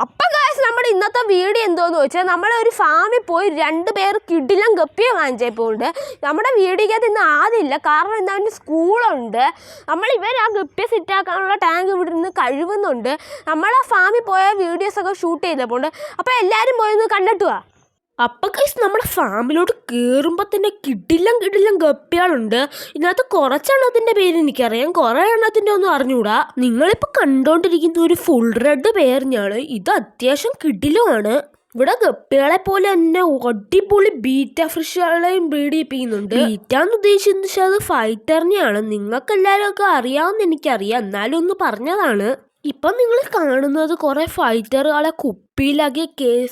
അപ്പം ഗൈസ് നമ്മുടെ ഇന്നത്തെ വീഡിയോ എന്തോന്ന് വെച്ചാൽ നമ്മളൊരു ഫാമിൽ പോയി 2 പേർ കിടിലം ഗപ്പിയെ വാങ്ങിച്ചപ്പോണ്ട് നമ്മുടെ വീഡിയോക്കകത്ത് ഇന്ന് ആദ്യമില്ല. കാരണം ഇന്ന് അവൻ്റെ സ്കൂളുണ്ട്. ഇവർ ആ ഗപ്പിയെ സെറ്റാക്കാനുള്ള ടാങ്ക് ഇവിടെ നിന്ന് കഴുകുന്നുണ്ട്. നമ്മൾ ആ ഫാമിൽ പോയ വീഡിയോസൊക്കെ ഷൂട്ട് ചെയ്തപ്പോണ്ട്. അപ്പോൾ എല്ലാവരും പോയി കണ്ടിട്ട് വാ. അപ്പം ഗൈസ് നമ്മുടെ ഫാമിലോട്ട് കയറുമ്പോൾ തന്നെ കിടിലം ഗപ്പികളുണ്ട്. ഇതിനകത്ത് കുറച്ചെണ്ണത്തിൻ്റെ പേര് എനിക്കറിയാം, കുറേ എണ്ണത്തിൻ്റെ ഒന്നും അറിഞ്ഞുകൂടാ. നിങ്ങളിപ്പോൾ കണ്ടുകൊണ്ടിരിക്കുന്ന ഒരു ഫുൾ റെഡ് പേരിനാണ്. ഇത് അത്യാവശ്യം കിടിലുമാണ്. ഇവിടെ ഗപ്പികളെ പോലെ തന്നെ അടിപൊളി ബീറ്റ ഫിഷുകളെയും ബ്രീഡ് ചെയ്യിപ്പിക്കുന്നുണ്ട്. ബീറ്റാന്ന് ഉദ്ദേശിച്ചെന്ന് വെച്ചാൽ അത് ഫൈറ്ററിനെയാണ്. നിങ്ങൾക്ക് എല്ലാവരും ഒക്കെ അറിയാമെന്ന് എനിക്കറിയാം, എന്നാലും ഒന്ന് പറഞ്ഞതാണ്. ഇപ്പം നിങ്ങൾ കാണുന്നത് കുറെ ഫൈറ്ററുകളെ കുപ്പിയിലാക്കി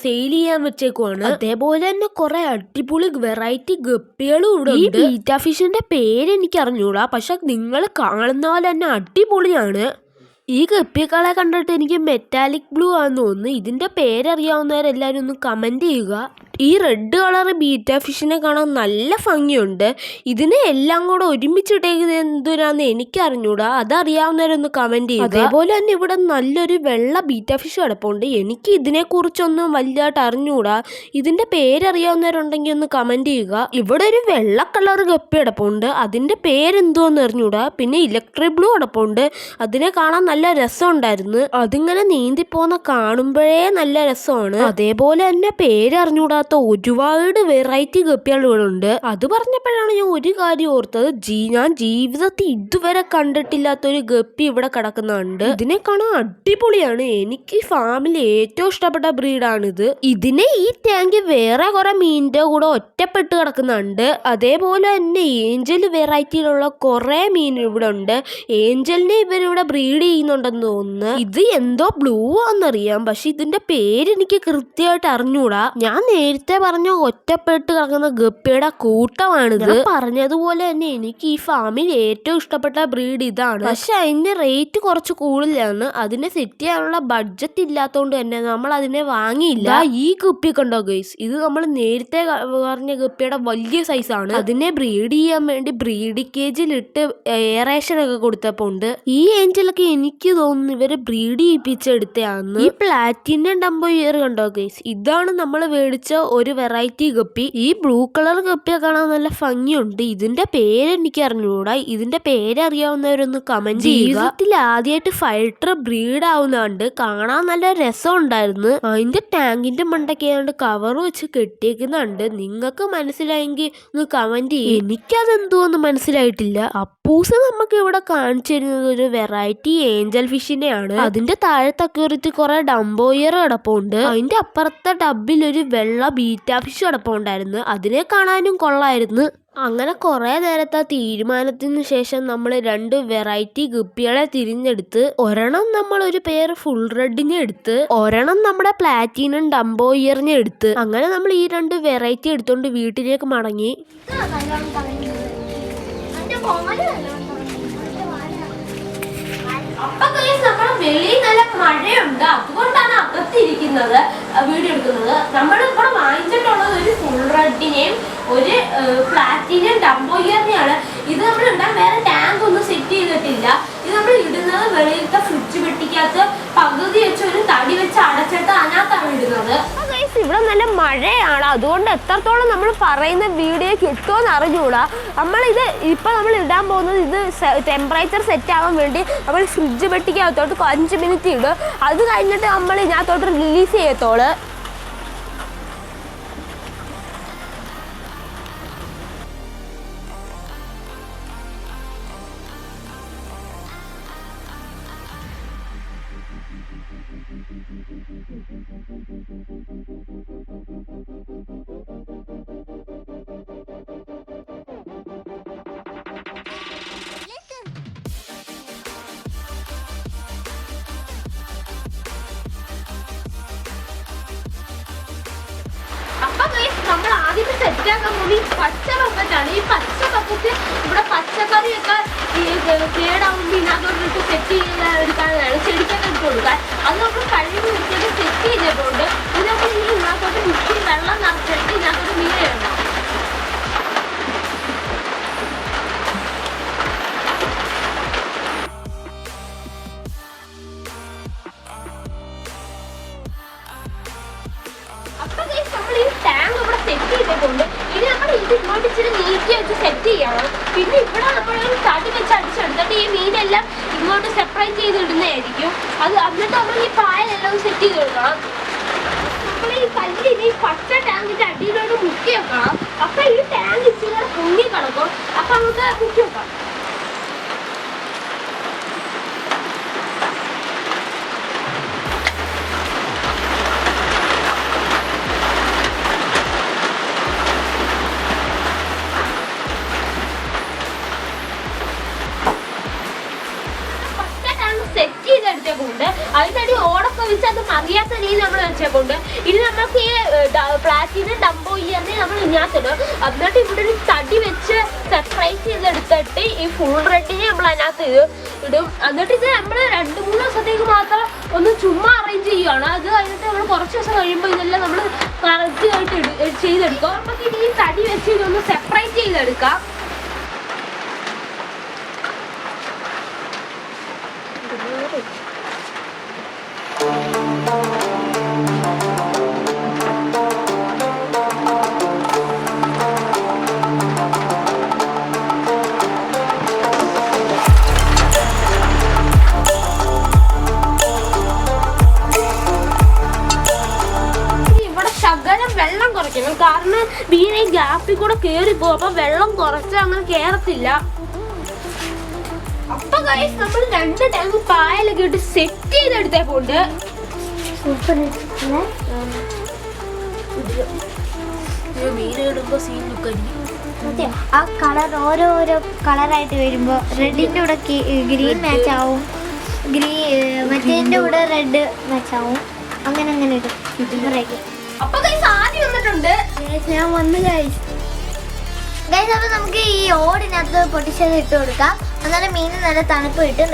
സെയിൽ ചെയ്യാൻ വെച്ചേക്കുവാണ്. അതേപോലെ തന്നെ കുറെ അടിപൊളി വെറൈറ്റി ഗപ്പികളും ഇവിടെ ഉണ്ട്. ഈ ബീറ്റ ഫിഷിന്റെ പേര് എനിക്ക് അറിഞ്ഞൂടാ, പക്ഷെ നിങ്ങൾ കാണുന്ന പോലെ തന്നെ അടിപൊളിയാണ്. ഈ ഗപ്പികളെ കണ്ടിട്ട് എനിക്ക് മെറ്റാലിക് ബ്ലൂ ആണെന്ന് തോന്നുന്നു. ഇതിന്റെ പേരറിയാവുന്നവരെല്ലാവരും ഒന്ന് കമന്റ് ചെയ്യുക. ഈ റെഡ് കളർ ബീറ്റ ഫിഷിനെ കാണാൻ നല്ല ഭംഗിയുണ്ട്. ഇതിനെ എല്ലാം കൂടെ ഒരുമിച്ചിട്ടേക്കുന്നത് എന്തിനാന്ന് എനിക്കറിഞ്ഞൂടാ, അതറിയാവുന്നവരൊന്ന് കമന്റ് ചെയ്യുക. അതേപോലെ തന്നെ ഇവിടെ നല്ലൊരു വെള്ള ബീറ്റ ഫിഷ് കിടപ്പുണ്ട്. എനിക്ക് ഇതിനെക്കുറിച്ചൊന്നും വലുതായിട്ട് അറിഞ്ഞൂടാ. ഇതിന്റെ പേരറിയാവുന്നവരുണ്ടെങ്കിൽ ഒന്ന് കമന്റ് ചെയ്യുക. ഇവിടെ ഒരു വെള്ള കളർ ഗപ്പി കിടപ്പുണ്ട്. അതിന്റെ പേരെന്തോന്ന് അറിഞ്ഞൂടാ. പിന്നെ ഇലക്ട്രിക് ബ്ലൂ കിടപ്പുണ്ട്. അതിനെ കാണാൻ നല്ല രസമുണ്ടായിരുന്നു. അതിങ്ങനെ നീന്തിപ്പോന്ന കാണുമ്പോഴേ നല്ല രസമാണ്. അതേപോലെ തന്നെ പേരറിഞ്ഞൂടാ ഒരുപാട് വെറൈറ്റി ഗപ്പികൾ ഇവിടെ ഉണ്ട്. അത് പറഞ്ഞപ്പോഴാണ് ഞാൻ ഒരു കാര്യം ഓർത്തത്. ഞാൻ ജീവിതത്തിൽ ഇതുവരെ കണ്ടിട്ടില്ലാത്തൊരു ഗപ്പി ഇവിടെ കിടക്കുന്നുണ്ട്. ഇതിനെ കാണാൻ അടിപൊളിയാണ്. എനിക്ക് ഫാമിൽ ഏറ്റവും ഇഷ്ടപ്പെട്ട ബ്രീഡാണിത്. ഇതിനെ ഈ ടാങ്ക് വേറെ കുറെ മീനിന്റെ കൂടെ ഒറ്റപ്പെട്ട് കിടക്കുന്നുണ്ട്. അതേപോലെ തന്നെ ഏഞ്ചൽ വെറൈറ്റിയിലുള്ള കുറെ മീൻ ഇവിടെ ഉണ്ട്. ഏഞ്ചലിനെ ഇവരിവിടെ ബ്രീഡ് ചെയ്യുന്നുണ്ടെന്ന് തോന്നുന്നു. ഇത് എന്തോ ബ്ലൂ ആണെന്നറിയാം, പക്ഷെ ഇതിന്റെ പേര് എനിക്ക് കൃത്യമായിട്ട് അറിഞ്ഞൂടാ. ഞാൻ നേരത്തെ പറഞ്ഞ ഒറ്റപ്പെട്ട് കിടക്കുന്ന ഗപ്പിയുടെ കൂട്ടമാണിത്. പറഞ്ഞതുപോലെ തന്നെ എനിക്ക് ഈ ഫാമിൽ ഏറ്റവും ഇഷ്ടപ്പെട്ട ബ്രീഡ് ഇതാണ്. പക്ഷെ അതിന്റെ റേറ്റ് കുറച്ച് കൂടുതലാണ്. അതിനെ സെറ്റ് ചെയ്യാനുള്ള ബഡ്ജറ്റ് ഇല്ലാത്തതുകൊണ്ട് തന്നെ നമ്മൾ അതിനെ വാങ്ങിയില്ല. ഈ ഗപ്പി കണ്ടോ ഗൈസ്, ഇത് നമ്മൾ നേരത്തെ പറഞ്ഞ ഗപ്പിയുടെ വലിയ സൈസാണ്. അതിനെ ബ്രീഡ് ചെയ്യാൻ വേണ്ടി ബ്രീഡ് കേജിലിട്ട് എയറേഷൻ ഒക്കെ കൊടുത്തപ്പോണ്ട്. ഈ ഏഞ്ചലൊക്കെ എനിക്ക് തോന്നുന്നു ഇവരെ ബ്രീഡ് ചെയ്യിപ്പിച്ചെടുത്തയാന്ന്. ഈ പ്ലാറ്റിനം ഡംബോ ഇയർ കണ്ടോ ഗൈസ്, ഇതാണ് നമ്മൾ മേടിച്ച ഒരു വെറൈറ്റി ഗപ്പി. ഈ ബ്ലൂ കളർ ഗപ്പിയെ കാണാൻ നല്ല ഭംഗിയുണ്ട്. ഇതിന്റെ പേര് എനിക്ക് അറിഞ്ഞൂടാ. ഇതിന്റെ പേരറിയാവുന്നവരൊന്ന് കമന്റ് ചെയ്യുക. ജീവിതത്തിൽ ആദ്യമായിട്ട് ഫൈറ്റർ ബ്രീഡ് ആവുന്നുണ്ട്. കാണാൻ നല്ല രസം ഉണ്ടായിരുന്നു. അതിന്റെ ടാങ്കിന്റെ മണ്ടയ്ക്കാണ്ട് കവർ വെച്ച് കെട്ടിയേക്കുന്നുണ്ട്. നിങ്ങൾക്ക് മനസ്സിലായെങ്കിൽ ഒന്ന് കമന്റ് ചെയ്യും. എനിക്കതെന്തോന്ന് മനസ്സിലായിട്ടില്ല. അപ്പൂസ് നമുക്ക് ഇവിടെ കാണിച്ചു തരുന്നത് ഒരു വെറൈറ്റി ഏഞ്ചൽ ഫിഷിനെയാണ്. അതിന്റെ താഴത്തൊക്കെ കുറെ ഡംബോയർ കിടപ്പുണ്ട്. അതിന്റെ അപ്പുറത്തെ ടബിൽ ഒരു വെള്ള ബീറ്റ ഫിഷ് കിടപ്പുണ്ടായിരുന്നു. അതിനെ കാണാനും കൊള്ളായിരുന്നു. അങ്ങനെ കുറെ നേരത്തെ തീരുമാനത്തിന് ശേഷം നമ്മൾ 2 വെറൈറ്റി ഗപ്പികളെ തിരിഞ്ഞെടുത്ത്, ഒരെണ്ണം നമ്മൾ ഒരു പേര് ഫുൾ റെഡിനെ എടുത്ത്, ഒരെണ്ണം നമ്മുടെ പ്ലാറ്റിനം ഡംബോ ഇയറിനെ എടുത്ത്. അങ്ങനെ നമ്മൾ ഈ 2 വെറൈറ്റി എടുത്തോണ്ട് വീട്ടിലേക്ക് മടങ്ങി. വെളിയിൽ നല്ല മഴയുണ്ട്, അതുകൊണ്ടാണ് അകത്തിരിക്കുന്നത് വീഡിയോ എടുക്കുന്നത്. നമ്മൾ ഇവിടെ വാങ്ങിച്ചിട്ടുള്ളത് ഒരു ഫുൾ റെഡിനെയും ഒരു പ്ലാറ്റിനം ഡംബോ ഇയറിനെയാണ്. ഇത് നമ്മൾ ഇടാൻ വേറെ ടാങ്ക് ഒന്നും സെറ്റ് ചെയ്തിട്ടില്ല. ഇത് നമ്മൾ ഇടുന്നത് വെളിയിലത്തെ ഫ്രിഡ്ജ് പെട്ടിക്കകത്ത് പകുതി വെച്ച് ഒരു തടി വെച്ച് അടച്ചിട്ട് അതിനകത്താണ് ഇടുന്നത്. ഇവിടെ നല്ല മഴയാണ്, അതുകൊണ്ട് എത്രത്തോളം നമ്മൾ പറയുന്ന വീഡിയോ കിട്ടുമെന്ന് അറിഞ്ഞുകൂടാ. നമ്മളിത് ഇപ്പം നമ്മൾ ഇടാൻ പോകുന്നത്, ഇത് ടെമ്പറേച്ചർ സെറ്റ് ആവാൻ വേണ്ടി നമ്മൾ ഫ്രിഡ്ജ് പെട്ടിക്കകത്തോട്ട് 5 മിനിറ്റ് ഇടും. അത് കഴിഞ്ഞിട്ട് നമ്മൾ ഇതിനകത്തോട്ട് റിലീസ് ചെയ്യത്തോള്. നമ്മൾ ആദ്യം സെറ്റാക്കാൻ വേണ്ടി പച്ച ബക്കറ്റാണ്. ഈ പച്ച ബക്കറ്റ് ഇവിടെ പച്ചക്കറിയൊക്കെ കേടാവുമ്പോൾ ഇതിനകത്തോട്ട് സെറ്റ് എടുക്കാനാണ്, ചെടിക്കൊക്കെ ഇട്ട് കൊടുക്കാൻ. അത് നമ്മൾ കഴുകി വെച്ചിട്ട് സെറ്റ് ചെയ്തിട്ടുണ്ട്. ഇതിനകത്ത് ഇതിനകത്തോട്ട് മിക്സി വെള്ളം നിറച്ചിട്ട് ഇതിനകത്തോട്ട് മീനുണ്ടാവും. വെച്ചപ്പോണ്ട് ഇനി നമ്മൾ ഇത് ഇങ്ങോട്ട് ഇച്ചിരി നീക്കി വെച്ച് സെറ്റ് ചെയ്യണം. പിന്നെ ഇവിടെ നമ്മളൊരു തടി വെച്ച് അടിച്ചെടുത്തിട്ട് ഈ മീനെല്ലാം ഇങ്ങോട്ട് സെപ്പറേറ്റ് ചെയ്ത് ഇടുന്നതായിരിക്കും. അത് എന്നിട്ട് നമ്മൾ ഈ പായലെല്ലാം സെറ്റ് ചെയ്ത് കൊടുക്കണം. നമ്മൾ ഈ കല്ലിന് ഈ പച്ച ടാങ്കിന്റെ അടിയിലോട്ട് മുക്കി വെക്കണം. അപ്പൊ ഈ ടാങ്ക് ഇച്ചിരി പൊങ്ങി കിടക്കും. അപ്പൊ നമുക്ക് മുക്കി വെക്കാം. സെറ്റ് ചെയ്തെടുത്തേക്കൊണ്ട് അതിനടി ഓടൊക്കെ വെച്ച് അത് മറിയാത്ത രീതി നമ്മൾ വെച്ചേക്കൊണ്ട് ഇനി നമുക്ക് ഈ പ്ലാറ്റിനം ഡംബോ ഇയറിനെ നമ്മൾ ഇതിനകത്തിടും. എന്നിട്ട് ഇവിടെ ഒരു തടി വെച്ച് സെപ്പറേറ്റ് ചെയ്തെടുത്തിട്ട് ഈ ഫുൾ റെഡിനെ നമ്മൾ അതിനകത്ത് ഇടും. എന്നിട്ട് ഇത് നമ്മൾ 2-3 ദിവസത്തേക്ക് മാത്രം ഒന്ന് ചുമ്മാ അറേഞ്ച് ചെയ്യുകയാണ്. അത് കഴിഞ്ഞിട്ട് നമ്മൾ കുറച്ച് ദിവസം കഴിയുമ്പോൾ ഇതെല്ലാം നമ്മൾ കറക്റ്റ് ആയിട്ട് ചെയ്തെടുക്കും. നമുക്ക് ഇനി ഈ തടി വെച്ച് ഇതൊന്ന് സെപ്പറേറ്റ് ചെയ്തെടുക്കാം. വെള്ളം കുറയ്ക്കണം. കാരണം മീൻ ഈ ഗ്യാപ്പിൽ കൂടെ കയറിപ്പോകും. അപ്പൊ വെള്ളം കുറച്ച് അങ്ങനെ കയറത്തില്ല. അപ്പൊ ഗൈസ് നമ്മൾ 2 ടാങ്ക് പായലൊക്കെ ഇട്ട് സെറ്റ് ചെയ്തെടുത്തേക്കൊണ്ട് മീനിടുമ്പോ സീൻ ലുക്കായിരിക്കും. ആ കളർ ഓരോരോ കളറായിട്ട് വരുമ്പോ റെഡിന്റെ കൂടെ ഗ്രീൻ മാച്ച് ആവും, മറ്റേന്റെ കൂടെ റെഡ് മാച്ച് ആവും. അങ്ങനെ അങ്ങനെ ഇടും. അപ്പൊ ഗൈസ് ആദ്യം വന്നിട്ടുണ്ട്. ഞാൻ വന്നു ഗൈസ്. അപ്പൊ നമുക്ക് ഈ ഓടിനകത്ത് പൊട്ടിച്ചത് ഇട്ട് കൊടുക്കാം. എന്നാലും മീൻ നല്ല തണുപ്പ് കിട്ടും.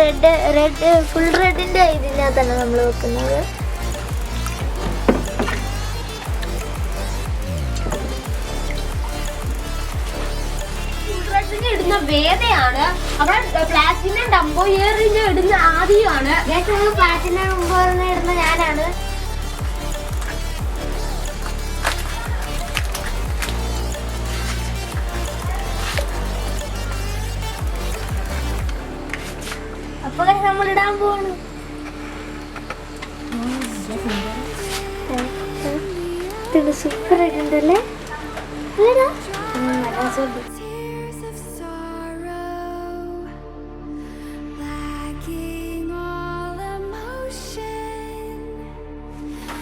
റെഡ് ഫുൾ റെഡിന്റെ ഇതിനകത്താണ് നമ്മൾ വെക്കുന്നത്. ഇടുന്ന വേദയാണ്. അവിടെ പ്ലാറ്റിനം ഡംബോ ഇയറിന് ഇടുന്ന ആദ്യമാണ്. പ്ലാറ്റിനം ഡംബോ ഇടുന്ന ഞാനാണ്. അപ്പൊ നമ്മൾ ഇടാൻ പോവാണ്. സൂപ്പർ ആയിട്ടുണ്ടല്ലേ?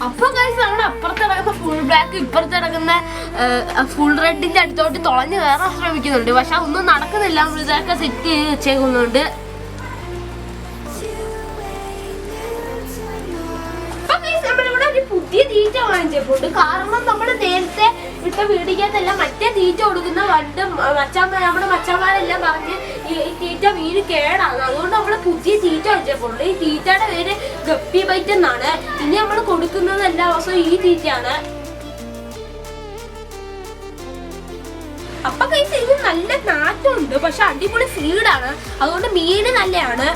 അപ്പൊ ഗൈസ് നമ്മുടെ അപ്പുറത്ത് കിടക്കുന്ന ഫുൾ ബ്ലാക്ക് ഇപ്പുറത്ത് കിടക്കുന്ന ഫുൾ റെഡിന്റെ അടുത്തോട്ട് തുളഞ്ഞു കയറാൻ ശ്രമിക്കുന്നുണ്ട്. പക്ഷെ ഒന്നും നടക്കുന്നില്ല. നമ്മൾ ഇതൊക്കെ സെറ്റ് ചെയ്ത് വെച്ചേക്കുന്നുണ്ട്. പുതിയ തീറ്റ വാങ്ങിച്ചപ്പോണ്ട്. കാരണം നമ്മൾ നേരത്തെ ഇട്ട വീടിക്കകത്തെല്ലാം മറ്റേ തീറ്റ കൊടുക്കുന്ന നമ്മുടെ മച്ചന്മാരെല്ലാം പറഞ്ഞ് ഈ തീറ്റ മീൻ കേടാണ്. അതുകൊണ്ട് നമ്മൾ പുതിയ തീറ്റ വാങ്ങിച്ചപ്പോണ്ട്. ഈ തീറ്റയുടെ പേര് ഗപ്പി ബൈറ്റ് എന്നാണ്. ഇനി നമ്മൾ കൊടുക്കുന്നത് എല്ലാ ദിവസവും ഈ തീറ്റയാണ്. അപ്പൊ കഴിച്ച് ഇത് നല്ല നാറ്റമുണ്ട്. പക്ഷെ അടിപൊളി ഫീഡാണ്. അതുകൊണ്ട് മീന് നല്ലതാണ്.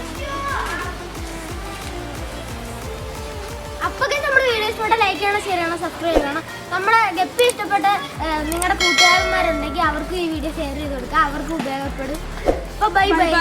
അപ്പൊ നമ്മുടെ വീഡിയോ ഇഷ്ടപ്പെട്ട ലൈക്ക് ചെയ്യണം, ഷെയർ ചെയ്യണം, സബ്സ്ക്രൈബ് ചെയ്യണം. നമ്മുടെ ഗപ്പി ഇഷ്ടപ്പെട്ട നിങ്ങളുടെ കൂട്ടുകാരന്മാരുണ്ടെങ്കിൽ അവർക്ക് ഈ വീഡിയോ ഷെയർ ചെയ്ത് കൊടുക്കുക. അവർക്ക് ഉപയോഗപ്പെടും. Bye bye.